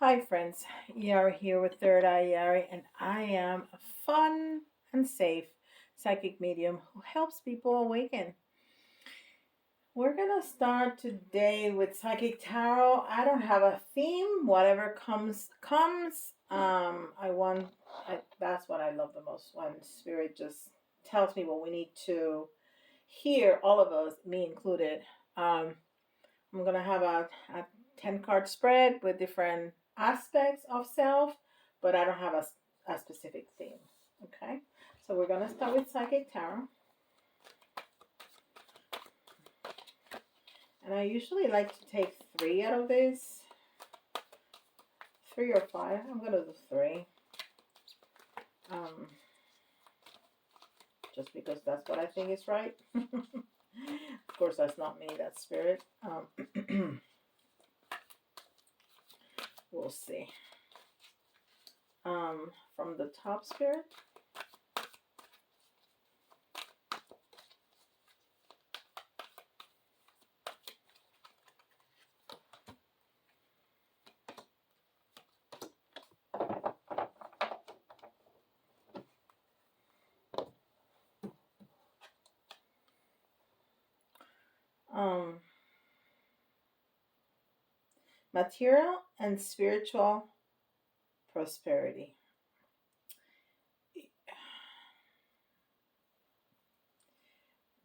Hi friends, Yari here with Third Eye Yari, and I am a fun and safe psychic medium who helps people awaken. We're gonna start today with Psychic Tarot. I don't have a theme, whatever comes comes. That's what I love the most, when Spirit just tells me what we need to hear, all of us, me included. Um, I'm gonna have a 10 card spread with different aspects of self, but I don't have a specific theme. Okay, so we're gonna start with Psychic Tarot. And I usually like to take 3 out of this. 3 or 5. I'm gonna do 3. Um, just because that's what I think is right. Of course, that's not me, that's Spirit. We'll see. From the top, Spirit. Material and spiritual prosperity.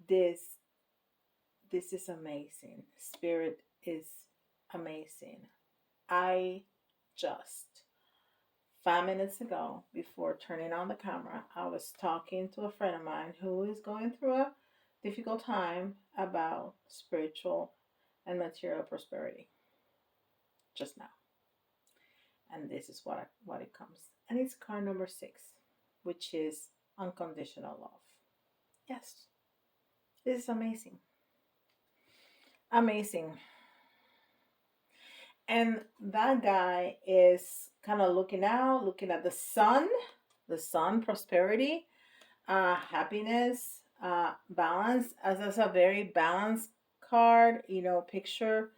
This this is amazing. Spirit is amazing. I just 5 minutes ago, before turning on the camera, I was talking to a friend of mine who is going through a difficult time about spiritual and material prosperity just now. And this is what it comes. And it's card number 6, which is unconditional love. Yes, this is amazing. Amazing. And that guy is kind of looking out, looking at the sun, prosperity, happiness, balance. As that's a very balanced card, picture.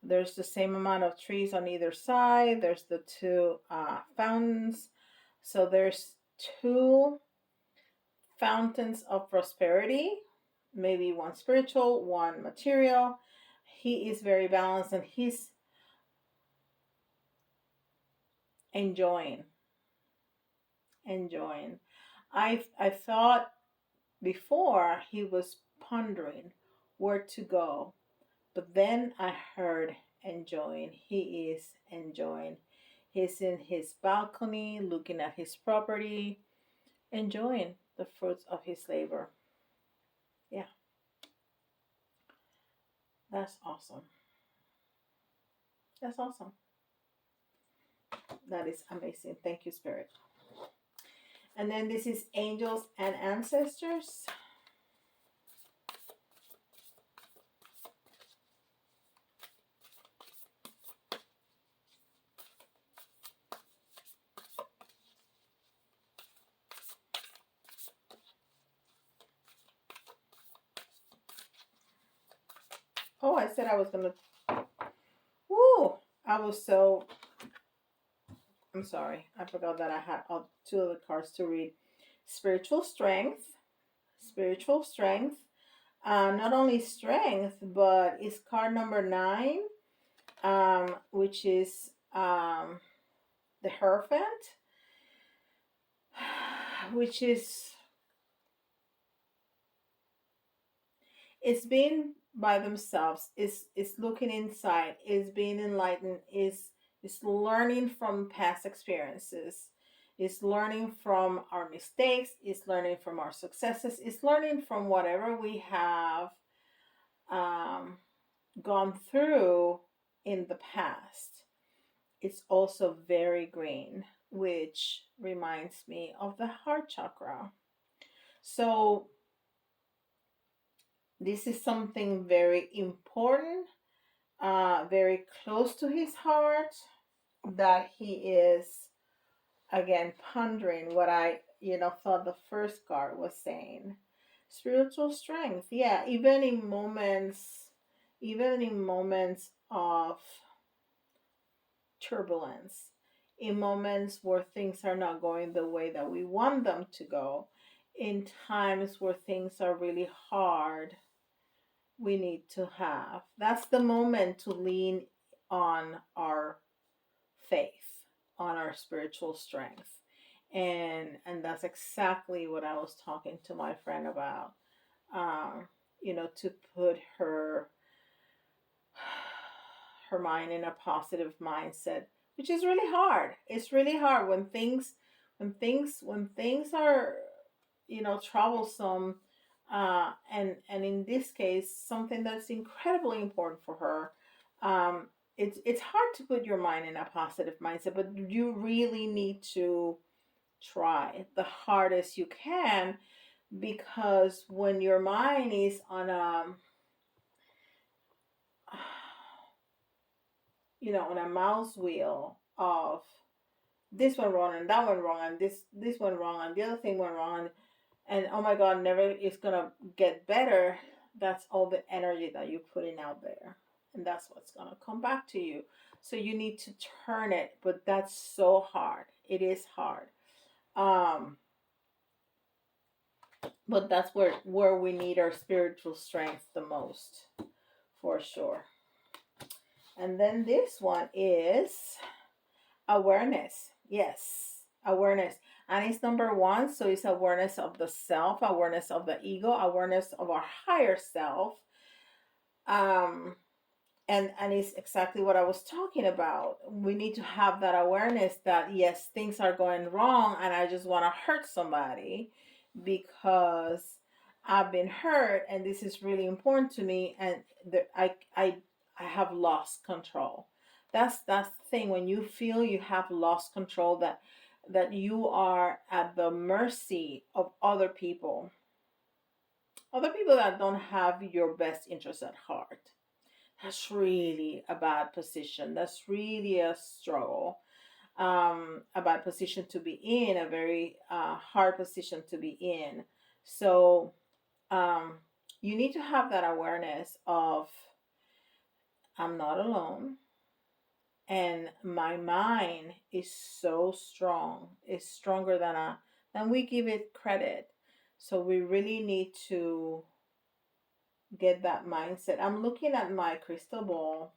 There's the same amount of trees on either side. There's the 2 fountains. So there's 2 fountains of prosperity, maybe one spiritual, one material. He is very balanced and he's enjoying. I thought before he was pondering where to go, but then I heard enjoying. He is enjoying. He's in his balcony looking at his property, enjoying the fruits of his labor. Yeah, that's awesome. That's awesome. That is amazing. Thank you, Spirit. And then this is angels and ancestors. Oh, I said I was gonna. Woo! I was so. I'm sorry. I forgot that I had 2 other cards to read. Spiritual strength. Spiritual strength. Not only strength, but it's card number 9, which is the Hierophant, which is it's being by themselves, is looking inside, is being enlightened, is learning from past experiences, is learning from our mistakes, is learning from our successes, is learning from whatever we have um, gone through in the past. It's also very green, which reminds me of the heart chakra. So this is something very important, very close to his heart, that he is again pondering what I thought the first card was saying. Spiritual strength, yeah, even in moments of turbulence, in moments where things are not going the way that we want them to go, in times where things are really hard, we need to have. That's the moment to lean on our faith, on our spiritual strength. And that's exactly what I was talking to my friend about. To put her mind in a positive mindset, which is really hard. It's really hard when things are, troublesome, and in this case something that's incredibly important for her. It's hard to put your mind in a positive mindset, but you really need to try the hardest you can, because when your mind is on a mouse wheel of this went wrong and that went wrong and this went wrong and the other thing went wrong, and oh my god, never it's gonna get better. That's all the energy that you're putting out there, and that's what's gonna come back to you. So you need to turn it, but that's so hard. It is hard. um but that's where we need our spiritual strength the most, for sure. And then this one is awareness. Yes, awareness. And it's number one. So it's awareness of the self, awareness of the ego, awareness of our higher self. Um, and it's exactly what I was talking about. We need to have that awareness that yes, things are going wrong and I just want to hurt somebody because I've been hurt and this is really important to me, and I have lost control. That's the thing. When you feel you have lost control, that you are at the mercy of other people that don't have your best interest at heart. That's really a bad position. That's really a struggle, a bad position to be in, a very hard position to be in. So um, you need to have that awareness of I'm not alone, and my mind is so strong. It's stronger than we give it credit. So we really need to get that mindset. I'm looking at my crystal ball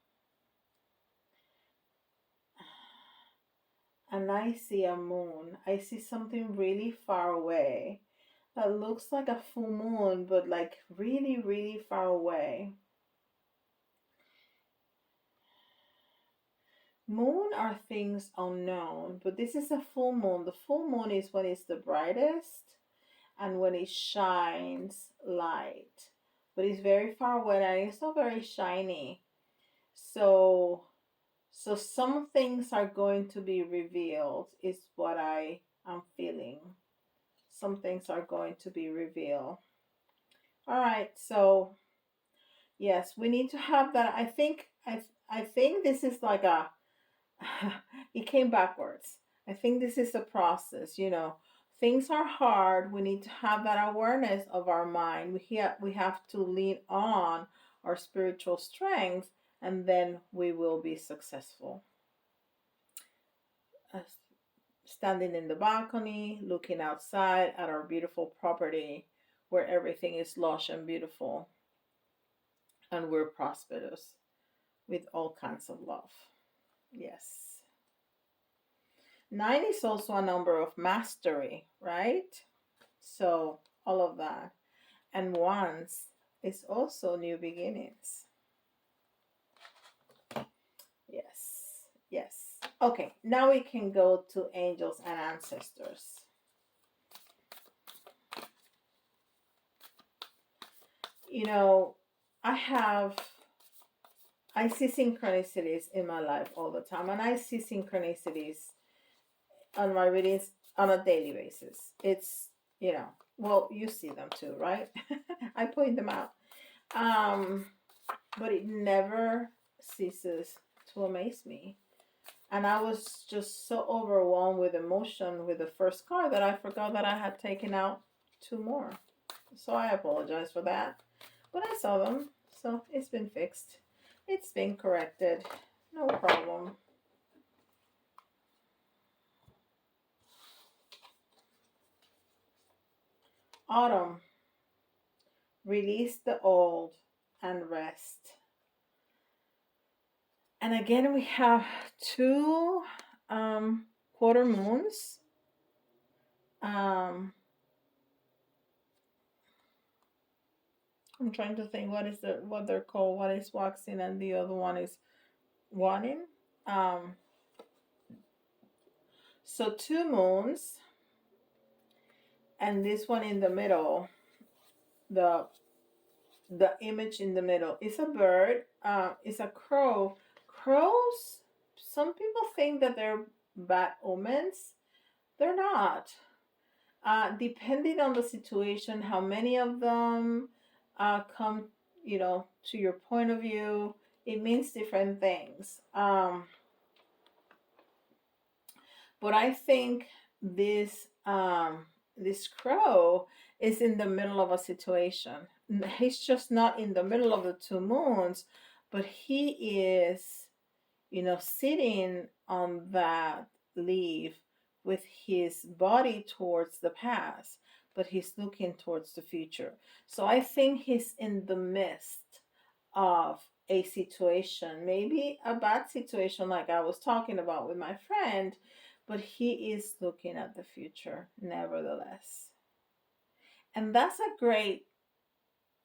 and I see a moon. I see something really far away that looks like a full moon, but like really, really far away. Moon are things unknown, but this is a full moon. The full moon is when it's the brightest and when it shines light, but it's very far away and it's not very shiny. So, so some things are going to be revealed, is what I am feeling. Some things are going to be revealed. All right, so yes, we need to have that. I think this is like a it came backwards. I think this is the process, Things are hard. We need to have that awareness of our mind. We have to lean on our spiritual strength, and then we will be successful. Uh, Standing in the balcony, looking outside at our beautiful property where everything is lush and beautiful, and we're prosperous with all kinds of love. Yes. 9 is also a number of mastery, right? So, all of that. And ones is also new beginnings. Yes, yes. Okay, now we can go to angels and ancestors. I see synchronicities in my life all the time, and I see synchronicities on my readings on a daily basis. Well, you see them too, right? I point them out. Um, but it never ceases to amaze me. And I was just so overwhelmed with emotion with the first card that I forgot that I had taken out two more. So I apologize for that. But I saw them, so it's been fixed. It's been corrected. No problem. Autumn, release the old and rest. And again, we have two quarter moons. Um, I'm trying to think what they're called. One is waxing and the other one is waning. Um, so two moons, and this one in the middle, the the image in the middle is a bird. It's a crow. Crows. Some people think that they're bad omens. They're not. Depending on the situation, how many of them come, to your point of view, it means different things. But I think this crow is in the middle of a situation. He's just not in the middle of the two moons, but he is, sitting on that leaf with his body towards the past, but he's looking towards the future. So I think he's in the midst of a situation, maybe a bad situation like I was talking about with my friend, but he is looking at the future nevertheless. And that's a great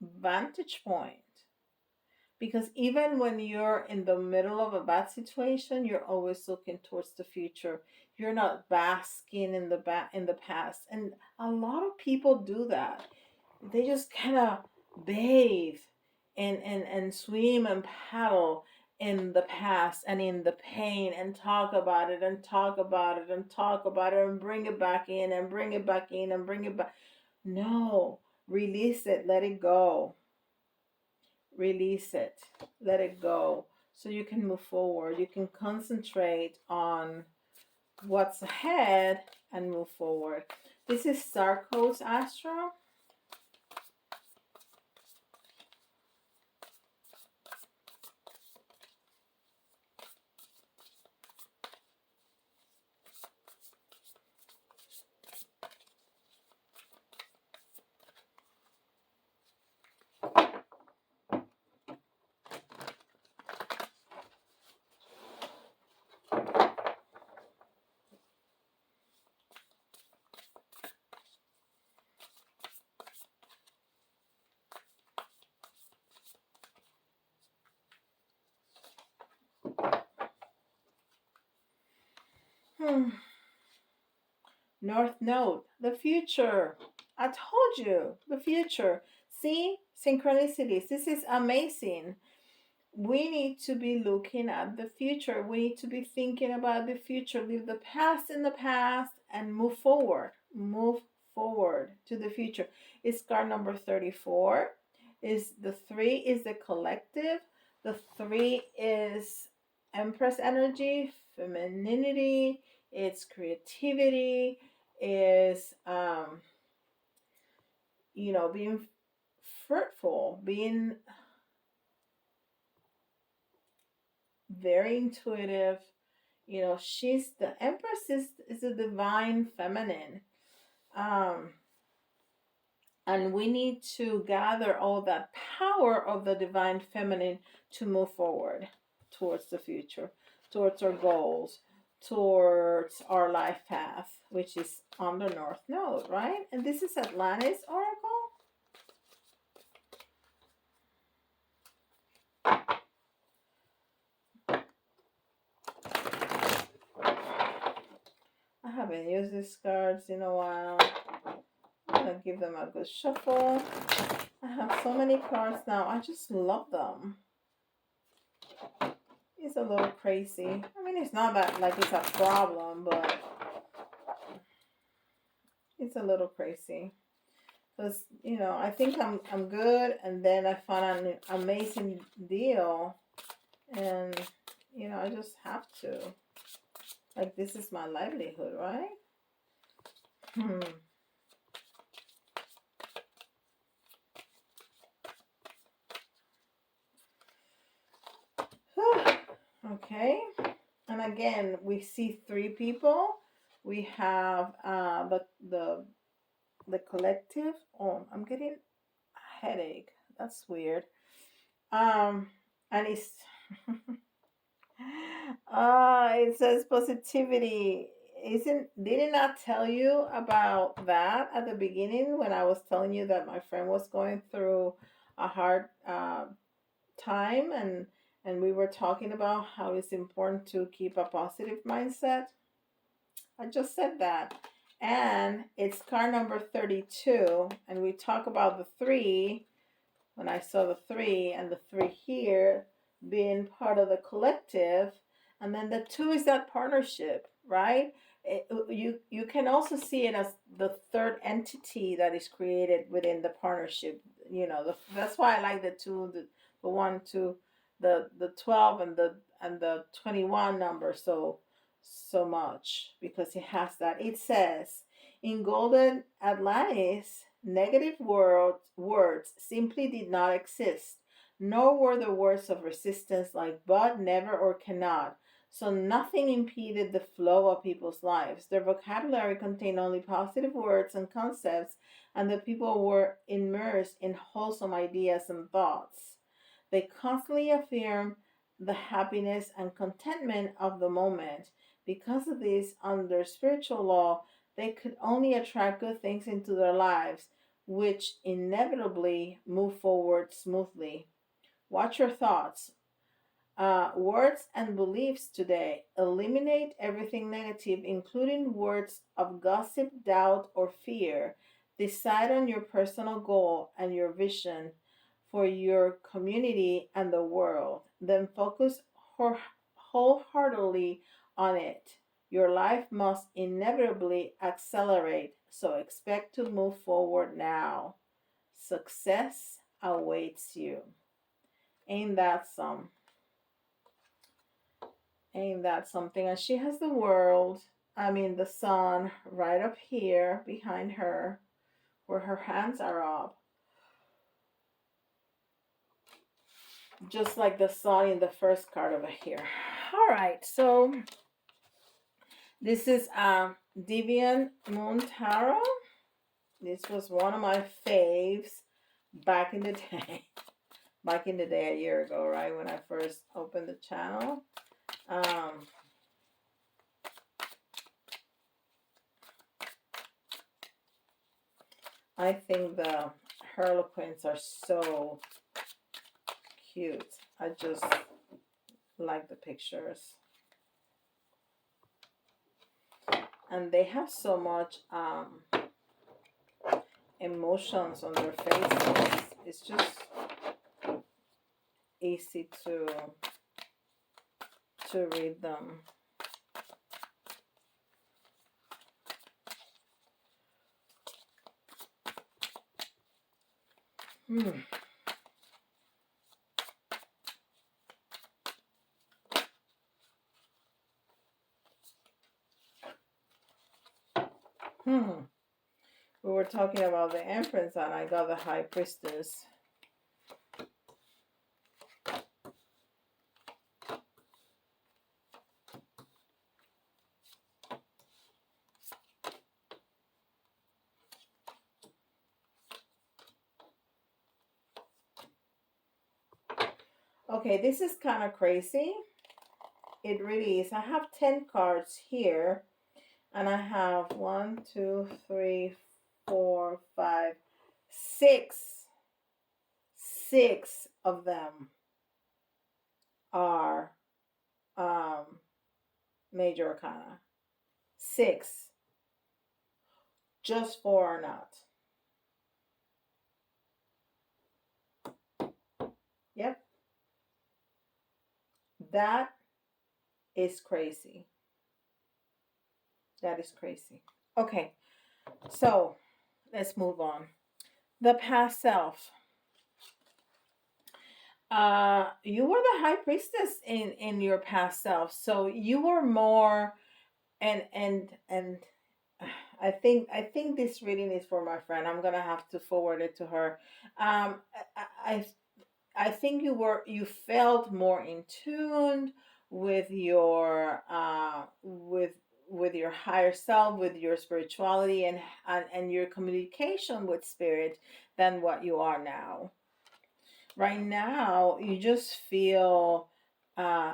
vantage point because even when you're in the middle of a bad situation, you're always looking towards the future. You're not basking in the past. And a lot of people do that. They just kind of bathe and swim and paddle in the past and in the pain and talk about it and talk about it and talk about it and bring it back in and bring it back in and bring it back. No, release it, let it go. Release it, let it go, so you can move forward. You can concentrate on what's ahead and move forward. This is Starcodes Astro. North Node, the future. I told you, the future. See, synchronicities. This is amazing. We need to be looking at the future. We need to be thinking about the future. Leave the past in the past and move forward. Move forward to the future. It's card number 34. Is the 3 is the collective. The 3 is Empress energy, femininity, it's creativity, is being fruitful, being very intuitive. She's the Empress is a divine feminine. Um, and we need to gather all that power of the divine feminine to move forward towards the future, towards our goals, towards our life path, which is on the North Node, right? And this is Atlantis Oracle. I haven't used these cards in a while. I'm gonna give them a good shuffle. I have so many cards now. I just love them. It's a little crazy. I mean, it's not that like it's a problem, but it's a little crazy. Because, I think I'm good, and then I found an amazing deal, and, I just have to. Like, this is my livelihood, right? Okay. And again, we see 3 people. We have the the collective. Oh, I'm getting a headache. That's weird. And it's it says positivity. Isn't did it not tell you about that at the beginning when I was telling you that my friend was going through a hard time, and we were talking about how it's important to keep a positive mindset? I just said that. And it's card number 32, and we talk about the three when I saw the three and the three here being part of the collective, and then the two is that partnership, right? You can also see it as the third entity that is created within the partnership. That's why I like the two, the one, two, the 12 and the 21 number so much because it has that. It says in Golden Atlantis, negative words simply did not exist, nor were the words of resistance like but, never, or cannot. So nothing impeded the flow of people's lives. Their vocabulary contained only positive words and concepts, and the people were immersed in wholesome ideas and thoughts. They constantly affirmed the happiness and contentment of the moment. Because of this, under spiritual law, they could only attract good things into their lives, which inevitably move forward smoothly. Watch your thoughts. Words and beliefs today. Eliminate everything negative, including words of gossip, doubt, or fear. Decide on your personal goal and your vision for your community and the world. Then focus wholeheartedly on it. Your life must inevitably accelerate, so expect to move forward now. Success awaits you. Ain't that some? Ain't that something? And she has the world, the sun, right up here behind her, where her hands are up. Just like the sun in the first card over here. All right, so this is Deviant Moon Tarot. This was one of my faves back in the day. Back in the day, a year ago, right? When I first opened the channel. I think the Harlequins are so cute. I just like the pictures. And they have so much emotions on their faces. It's just easy to read them. We were talking about the Empress and I got the High Priestess. Okay, this is kind of crazy. It really is. I have 10 cards here. And I have 1, 2, 3, 4, 5, 6. 6 of them are major arcana. 6. Just 4 are not. Yep. That is crazy. That is crazy. Okay. So let's move on. The past self. You were the High Priestess in your past self. So you were more and I think this reading is for my friend. I'm gonna have to forward it to her. Um, I I think you felt more in tune with your your higher self, with your spirituality, and your communication with spirit than what you are now. Right now, you just feel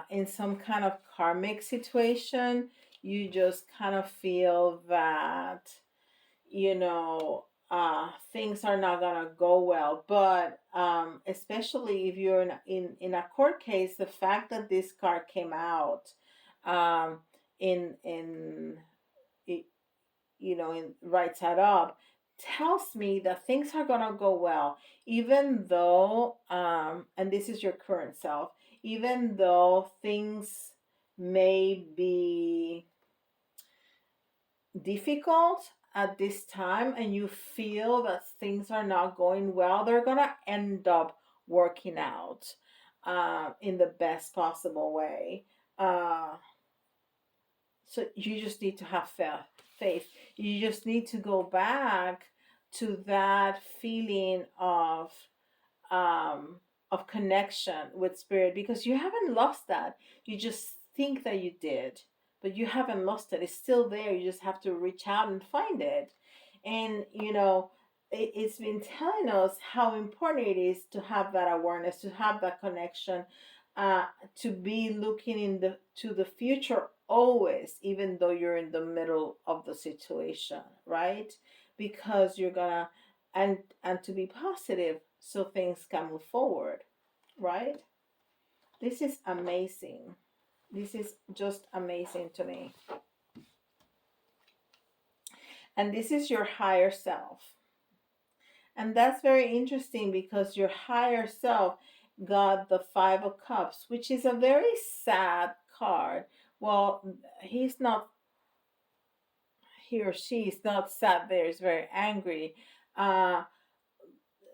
in some kind of karmic situation. You just kind of feel that, you know, things are not gonna go well. But especially if you're in a court case, the fact that this card came out um, in in right side up tells me that things are gonna go well, even though and this is your current self, even though things may be difficult at this time and you feel that things are not going well, they're gonna end up working out in the best possible way. Uh, so you just need to have faith. You just need to go back to that feeling um, of connection with spirit, because you haven't lost that. You just think that you did, but you haven't lost it. It's still there. You just have to reach out and find it. And it's been telling us how important it is to have that awareness, to have that connection, uh, to be looking to the future always, even though you're in the middle of the situation, right? Because you're gonna and to be positive so things can move forward, right? This is amazing. This is just amazing to me. And this is your higher self. And that's very interesting because your higher self got the Five of Cups, which is a very sad card. Well, he's not, he or she is not sad there, is very angry. Uh,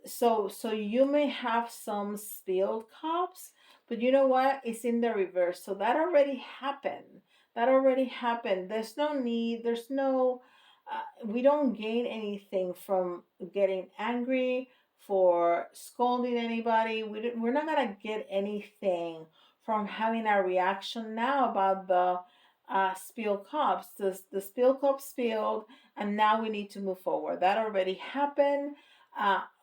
so you may have some spilled cups, but you know what, it's in the reverse, so that already happened. That already happened. There's no need, there's no we don't gain anything from getting angry, for scolding anybody. We're not gonna get anything from having a reaction now about the spilled cups. The spilled cup spilled, and now we need to move forward. That already happened.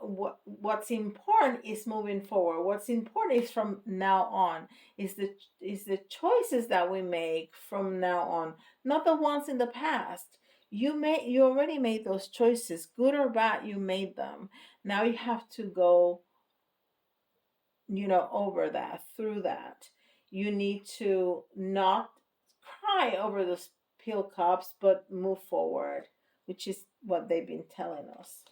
What's important is moving forward. What's important is from now on, is the choices that we make from now on, not the ones in the past. You already made those choices, good or bad. You made them. Now you have to go, over that, through that. You need to not cry over those pill cups, but move forward, which is what they've been telling us.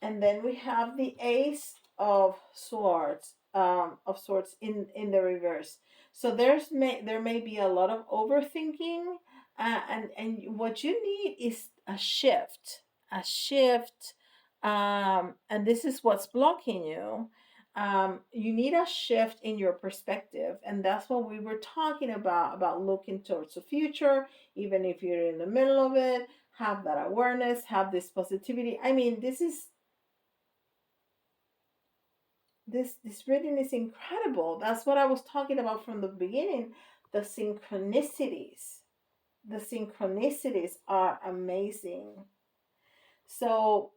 And then we have the Ace of Swords, in the reverse. So there may be a lot of overthinking, and what you need is a shift, and this is what's blocking you. You need a shift in your perspective, and that's what we were talking about looking towards the future, even if you're in the middle of it. Have that awareness, have this positivity. I mean, this reading is incredible. That's what I was talking about from the beginning. The synchronicities are amazing. So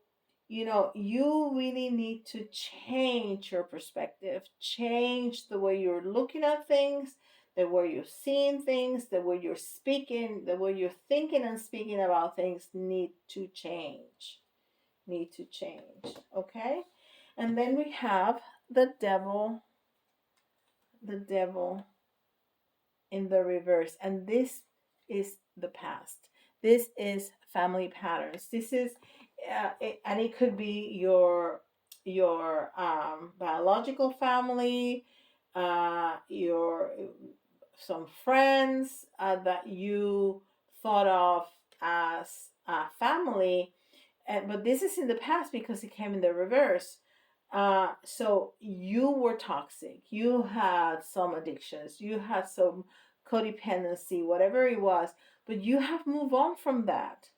you really need to change your perspective, change the way you're looking at things, the way you're seeing things, the way you're speaking, the way you're thinking and speaking about things need to change. Okay. And then we have the devil in the reverse, and this is the past. This is family patterns. This is and it could be your biological family, your some friends that you thought of as family, but this is in the past because it came in the reverse. So you were toxic. You had some addictions. You had some codependency, whatever it was. But you have moved on from that.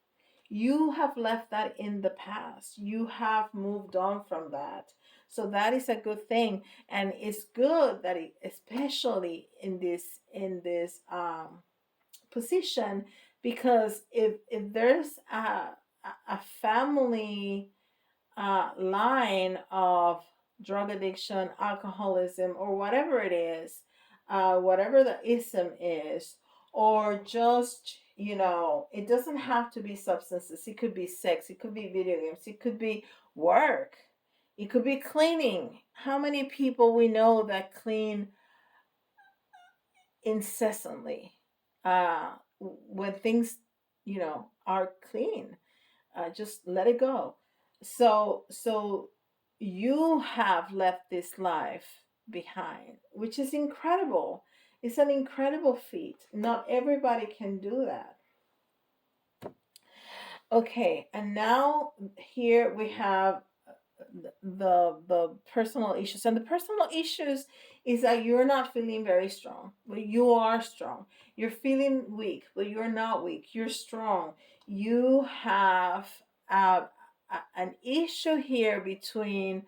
You have left that in the past. You have moved on from that. So that is a good thing, and it's good that especially in this position, because if there's a family line of drug addiction, alcoholism, or whatever it is, whatever the ism is, or just, it doesn't have to be substances. It could be sex, it could be video games, it could be work, it could be cleaning. How many people we know that clean incessantly when things, are clean? Just let it go. So you have left this life behind, which is incredible. It's an incredible feat. Not everybody can do that. Okay, and now here we have the personal issues, and the personal issues is that you're not feeling very strong, but you are strong. You're feeling weak, but you're not weak, you're strong. You have uh, an issue here between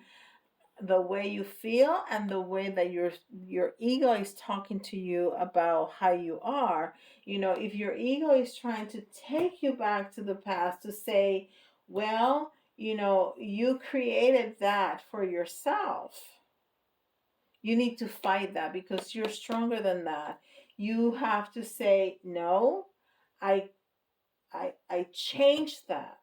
the way you feel and the way that your ego is talking to you about how you are. If your ego is trying to take you back to the past to say, well, you created that for yourself, you need to fight that because you're stronger than that. You have to say, no, i I changed that.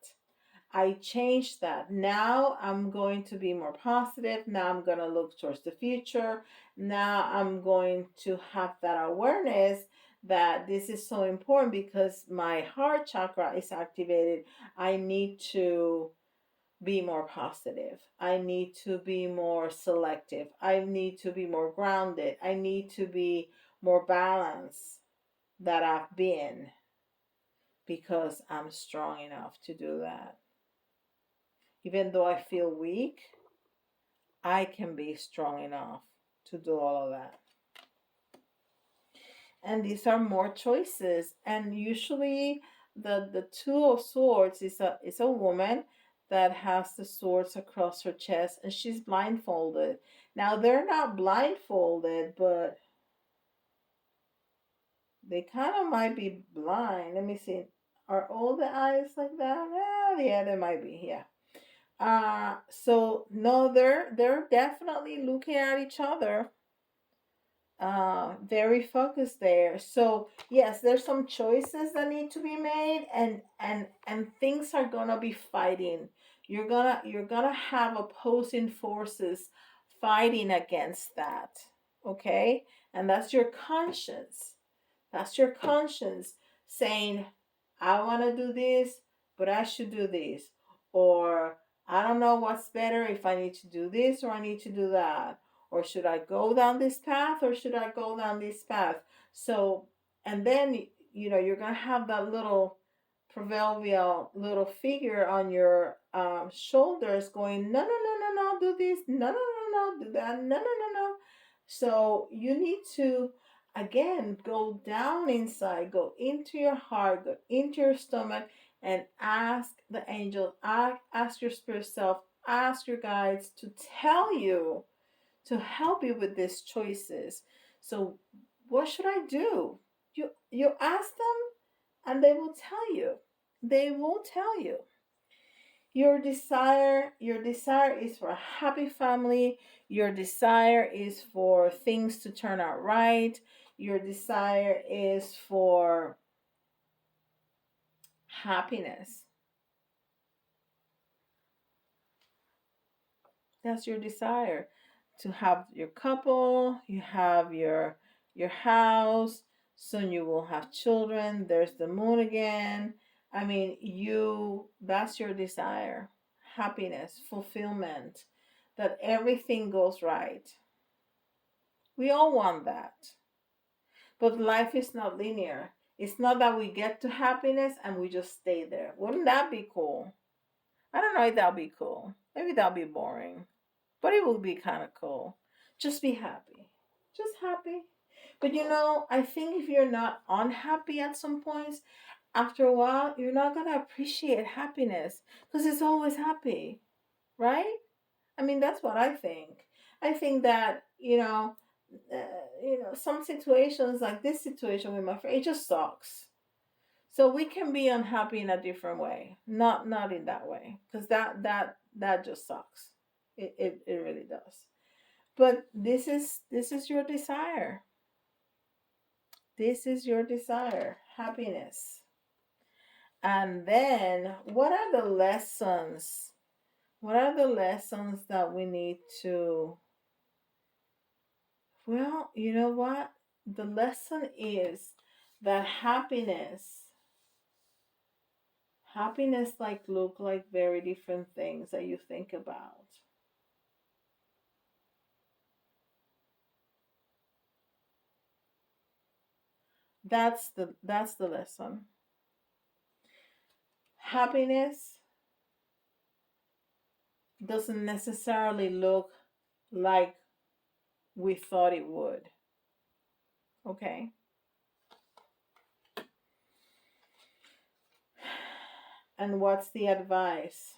I changed that. Now I'm going to be more positive. Now I'm going to look towards the future. Now I'm going to have that awareness that this is so important because my heart chakra is activated. I need to be more positive. I need to be more selective. I need to be more grounded. I need to be more balanced than I've been because I'm strong enough to do that. Even though I feel weak, I can be strong enough to do all of that. And these are more choices. And usually the two of swords is a woman that has the swords across her chest and she's blindfolded. Now they're not blindfolded, but they kind of might be blind. Let me see. Are all the eyes like that? Yeah, they might be. Yeah. So no, they're definitely looking at each other, very focused there. So yes, there's some choices that need to be made, and things are gonna be fighting. You're gonna have opposing forces fighting against that. Okay, and that's your conscience. That's your conscience saying, I want to do this, but I should do this. Or I don't know what's better, if I need to do this or I need to do that. Or should I go down this path or should I go down this path? So, and then, you're going to have that little proverbial little figure on your shoulders going, no, no, no, no, no, do this. No, no, no, no, do that. No, no, no, no. So you need to again go down inside, go into your heart, go into your stomach, and ask the angel, ask your spirit self, ask your guides to tell you, to help you with these choices. So what should I do? You ask them and they will tell you. They will tell you. Your desire is for a happy family. Your desire is for things to turn out right. Your desire is for happiness. That's your desire, to have your couple, you have your house, soon you will have children. There's the moon again. I mean, that's your desire. Happiness, fulfillment, that everything goes right. We all want that. But life is not linear. It's not that we get to happiness and we just stay there. Wouldn't that be cool? I don't know if that'll be cool. Maybe that'll be boring. But it will be kind of cool. Just be happy. Just happy. But I think if you're not unhappy at some points, after a while, you're not going to appreciate happiness because it's always happy, right? I mean, that's what I think. I think that, some situations like this situation with my friend, it just sucks. So we can be unhappy in a different way, not in that way, because that just sucks. It really does. But this is your desire. This is your desire, happiness. And then what are the lessons? What are the lessons that we need to, well, you know what? The lesson is that happiness like look like very different things that you think about. That's the lesson. Happiness doesn't necessarily look like we thought it would. Okay? And what's the advice?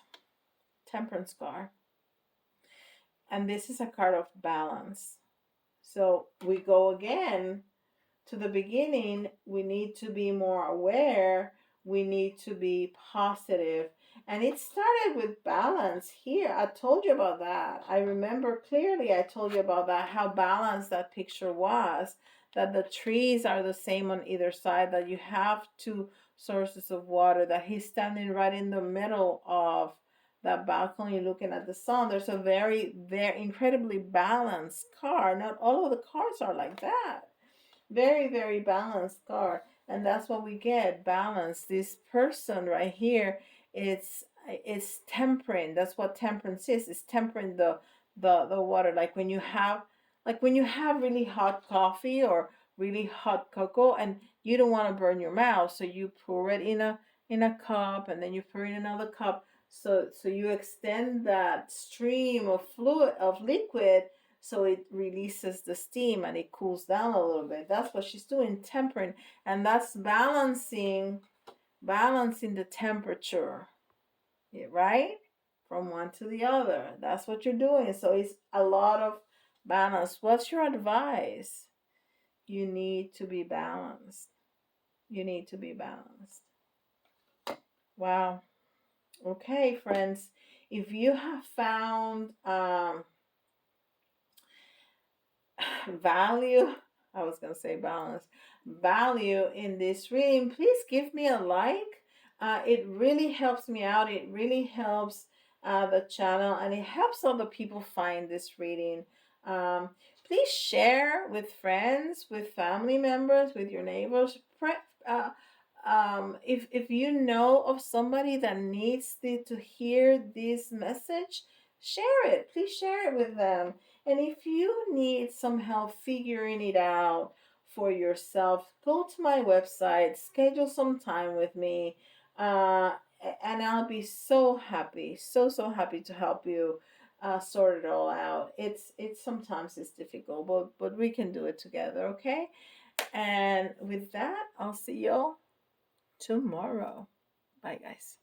Temperance card. And this is a card of balance. So we go again to the beginning. We need to be more aware. We need to be positive. And it started with balance here. I told you about that. I remember clearly I told you about that, how balanced that picture was, that the trees are the same on either side, that you have two sources of water, that he's standing right in the middle of that balcony looking at the sun. There's a very incredibly balanced car. Not all of the cars are like that. Very, very balanced car. And that's what we get, balance. This person right here, it's tempering. That's what temperance is. It's tempering the water. Like when you have really hot coffee or really hot cocoa, and you don't want to burn your mouth, so you pour it in a cup, and then you pour it in another cup. So you extend that stream of fluid, of liquid, so it releases the steam and it cools down a little bit. That's what she's doing, tempering. And that's balancing the temperature, right, from one to the other. That's what you're doing. So it's a lot of balance. What's your advice? You need to be balanced. You need to be balanced. Wow. Okay, friends, if you have found value, I was going to say balance, value in this reading, please give me a like. It really helps me out. It really helps the channel, and it helps other people find this reading. Um, Please share with friends, with family members, with your neighbors. If you know of somebody that needs to hear this message, share it. Please share it with them. And if you need some help figuring it out for yourself, go to my website, schedule some time with me, uh, and I'll be so happy, so happy to help you sort it all out. It's sometimes it's difficult, but we can do it together, okay? And with that, I'll see y'all tomorrow. Bye, guys.